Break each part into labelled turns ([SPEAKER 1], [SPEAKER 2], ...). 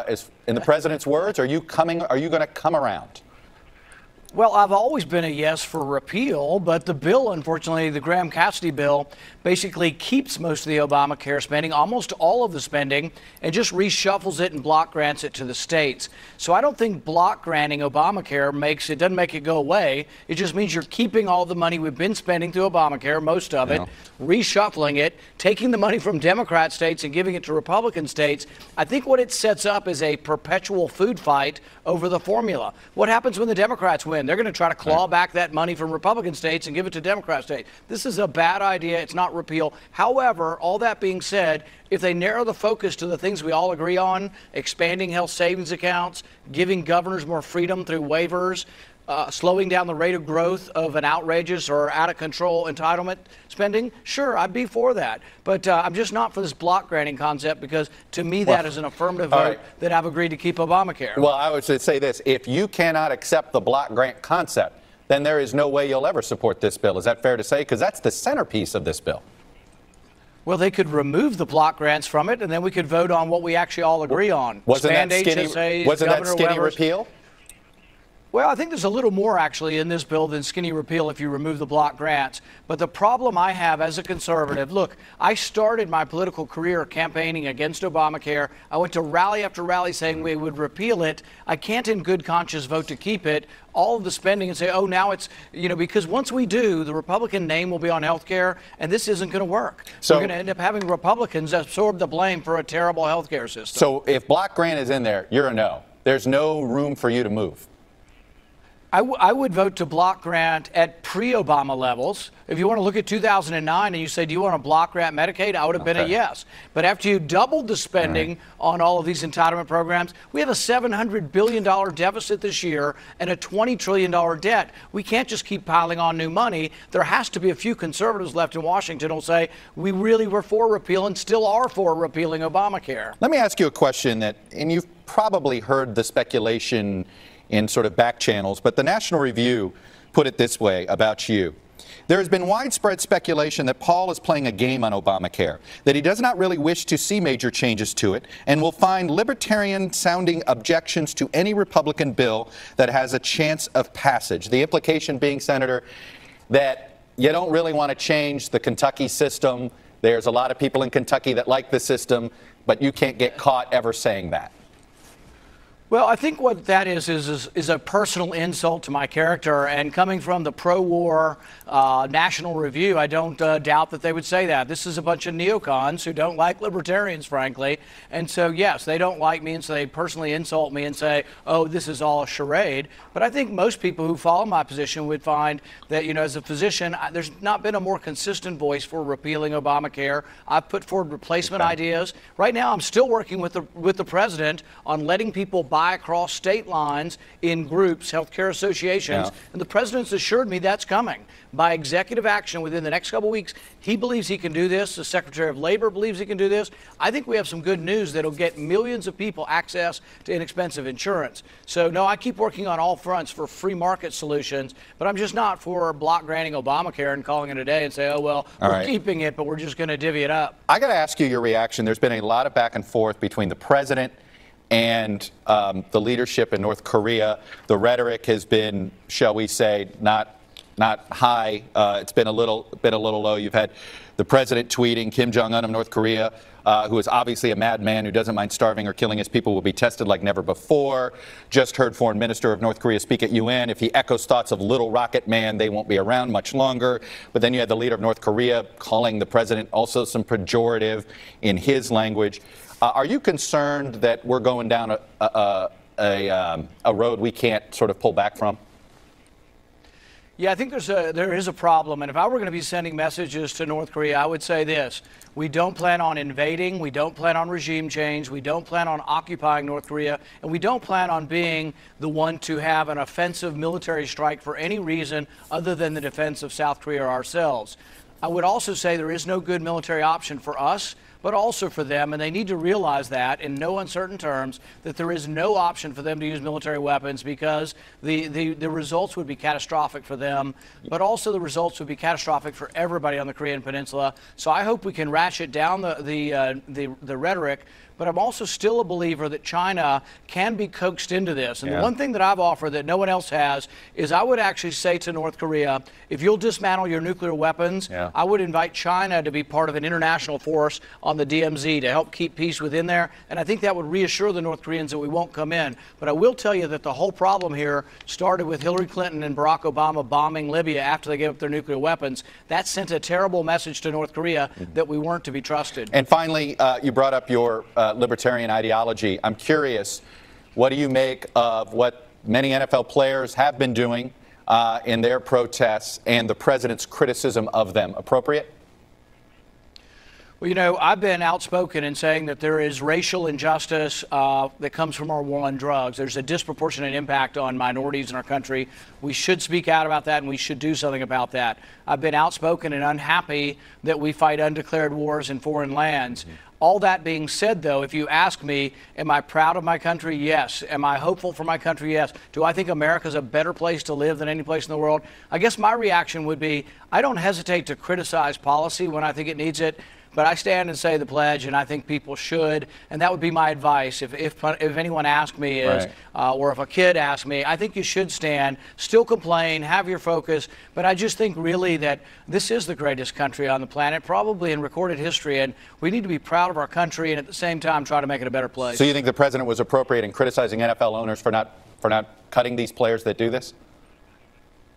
[SPEAKER 1] Is in the president's words, are you going to come around?
[SPEAKER 2] Well, I've always been a yes for repeal, but the bill, unfortunately, the Graham-Cassidy bill, basically keeps most of the Obamacare spending, almost all of the spending, and just reshuffles it and block grants it to the states. So I don't think block granting Obamacare doesn't make it go away. It just means you're keeping all the money we've been spending through Obamacare, most of it, reshuffling it, taking the money from Democrat states and giving it to Republican states. I think what it sets up is a perpetual food fight over the formula. What happens when the Democrats win? They're going to try to claw back that money from Republican states and give it to Democrat states. This is a bad idea. It's not repeal. However, all that being said, if they narrow the focus to the things we all agree on, expanding health savings accounts, giving governors more freedom through waivers, slowing down the rate of growth of an outrageous or out of control entitlement spending, sure, I'd be for that. But I'm just not for this block granting concept, because to me that is an affirmative vote that I've agreed to keep Obamacare.
[SPEAKER 1] Well, I would say this. If you cannot accept the block grant concept, then there is no way you'll ever support this bill. Is that fair to say? Because that's the centerpiece of this bill.
[SPEAKER 2] Well, they could remove the block grants from it, and then we could vote on what we actually all agree on.
[SPEAKER 1] Wasn't that skinny repeal?
[SPEAKER 2] Well, I think there's a little more actually in this bill than skinny repeal if you remove the block grants. But the problem I have as a conservative, look, I started my political career campaigning against Obamacare. I went to rally after rally saying we would repeal it. I can't in good conscience vote to keep it. All of the spending and say, oh, now it's, because once we do, the Republican name will be on health care, and this isn't going to work. So we're going to end up having Republicans absorb the blame for a terrible health care system.
[SPEAKER 1] So if block grant is in there, you're a no. There's no room for you to move.
[SPEAKER 2] I would vote to block grant at pre-Obama levels. If you want to look at 2009 and you say, do you want to block grant Medicaid? I would have been a yes. But after you doubled the spending on all of these entitlement programs, we have a $700 billion deficit this year and a $20 trillion debt. We can't just keep piling on new money. There has to be a few conservatives left in Washington who will say, we really were for repeal and still are for repealing Obamacare.
[SPEAKER 1] Let me ask you a question and you've probably heard the speculation in sort of back channels, but the National Review put it this way about you. There has been widespread speculation that Paul is playing a game on Obamacare, that he does not really wish to see major changes to it, and will find libertarian-sounding objections to any Republican bill that has a chance of passage. The implication being, Senator, that you don't really want to change the Kentucky system. There's a lot of people in Kentucky that like the system, but you can't get caught ever saying that.
[SPEAKER 2] Well, I think what that is a personal insult to my character, and coming from the pro-war National Review, I don't doubt that they would say that. This is a bunch of neocons who don't like libertarians, frankly, and so yes, they don't like me, and so they personally insult me and say, oh, this is all a charade. But I think most people who follow my position would find that, as a physician, there's not been a more consistent voice for repealing Obamacare. I've put forward replacement ideas. Right now, I'm still working with the president on letting people buy across state lines in groups, healthcare associations, and the president's assured me that's coming. By executive action within the next couple of weeks, he believes he can do this. The Secretary of Labor believes he can do this. I think we have some good news that'll get millions of people access to inexpensive insurance. So, no, I keep working on all fronts for free market solutions, but I'm just not for block granting Obamacare and calling it a day and say, oh, well, we're keeping it, but we're just going to divvy it up.
[SPEAKER 1] I got to ask you your reaction. There's been a lot of back and forth between the president and the leadership in North Korea. The rhetoric has been, shall we say, not high. It's been a little low. You've had the president tweeting, Kim Jong-un of North Korea, who is obviously a madman who doesn't mind starving or killing his people, will be tested like never before. Just heard Foreign Minister of North Korea speak at UN. If he echoes thoughts of Little Rocket Man, they won't be around much longer. But then you had the leader of North Korea calling the president also some pejorative in his language. Are you concerned that we're going down a road we can't sort of pull back from?
[SPEAKER 2] Yeah, I think there is a problem. And if I were going to be sending messages to North Korea, I would say this. We don't plan on invading. We don't plan on regime change. We don't plan on occupying North Korea. And we don't plan on being the one to have an offensive military strike for any reason other than the defense of South Korea or ourselves. I would also say there is no good military option for us, but also for them, and they need to realize that in no uncertain terms, that there is no option for them to use military weapons, because the results would be catastrophic for them, but also the results would be catastrophic for everybody on the Korean Peninsula. So I hope we can ratchet down the rhetoric, but I'm also still a believer that China can be coaxed into this. And
[SPEAKER 1] Yeah.
[SPEAKER 2] the one thing that I've offered that no one else has is I would actually say to North Korea, if you'll dismantle your nuclear weapons,
[SPEAKER 1] Yeah.
[SPEAKER 2] I would invite China to be part of an international force on the DMZ to help keep peace within there. And I think that would reassure the North Koreans that we won't come in. But I will tell you that the whole problem here started with Hillary Clinton and Barack Obama bombing Libya after they gave up their nuclear weapons. That sent a terrible message to North Korea that we weren't to be trusted.
[SPEAKER 1] And finally, you brought up your libertarian ideology. I'm curious, what do you make of what many NFL players have been doing in their protests and the president's criticism of them? Appropriate?
[SPEAKER 2] Well, you know, I've been outspoken in saying that there is racial injustice that comes from our war on drugs. There's a disproportionate impact on minorities in our country. We should speak out about that, and we should do something about that. I've been outspoken and unhappy that we fight undeclared wars in foreign lands. All that being said, though, if you ask me, am I proud of my country? Yes. Am I hopeful for my country? Yes. Do I think America's a better place to live than any place in the world? I guess my reaction would be, I don't hesitate to criticize policy when I think it needs it. But I stand and say the pledge, and I think people should, and that would be my advice. If anyone asked me, or if a kid asked me, I think you should stand, still complain, have your focus, but I just think really that this is the greatest country on the planet, probably in recorded history, and we need to be proud of our country and at the same time try to make it a better place.
[SPEAKER 1] So you think the president was appropriate in criticizing NFL owners for not cutting these players that do this?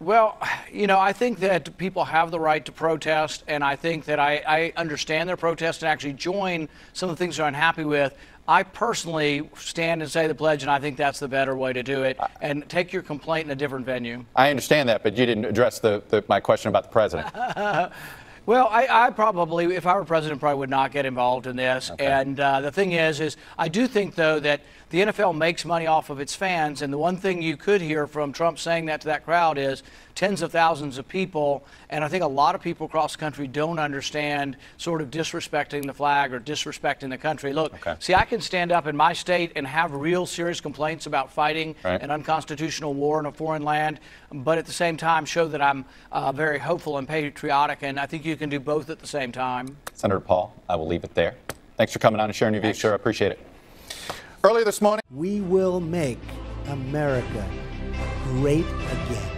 [SPEAKER 2] Well, you know, I think that people have the right to protest, and I think that I understand their protest and actually join some of the things they're unhappy with. I personally stand and say the pledge, and I think that's the better way to do it, and take your complaint in a different venue.
[SPEAKER 1] I understand that, but you didn't address my question about the president.
[SPEAKER 2] Well, I probably, if I were president, probably would not get involved in this. Okay. And the thing is I do think, though, that the NFL makes money off of its fans. And the one thing you could hear from Trump saying that to that crowd is tens of thousands of people. And I think a lot of people across the country don't understand sort of disrespecting the flag or disrespecting the country. Look, see, I can stand up in my state and have real serious complaints about fighting an unconstitutional war in a foreign land, but at the same time show that I'm very hopeful and patriotic. And I think you can do both at the same time.
[SPEAKER 1] Senator Paul, I will leave it there. Thanks for coming on and sharing your views, sir. I appreciate it. Earlier this morning,
[SPEAKER 3] we will make America great again.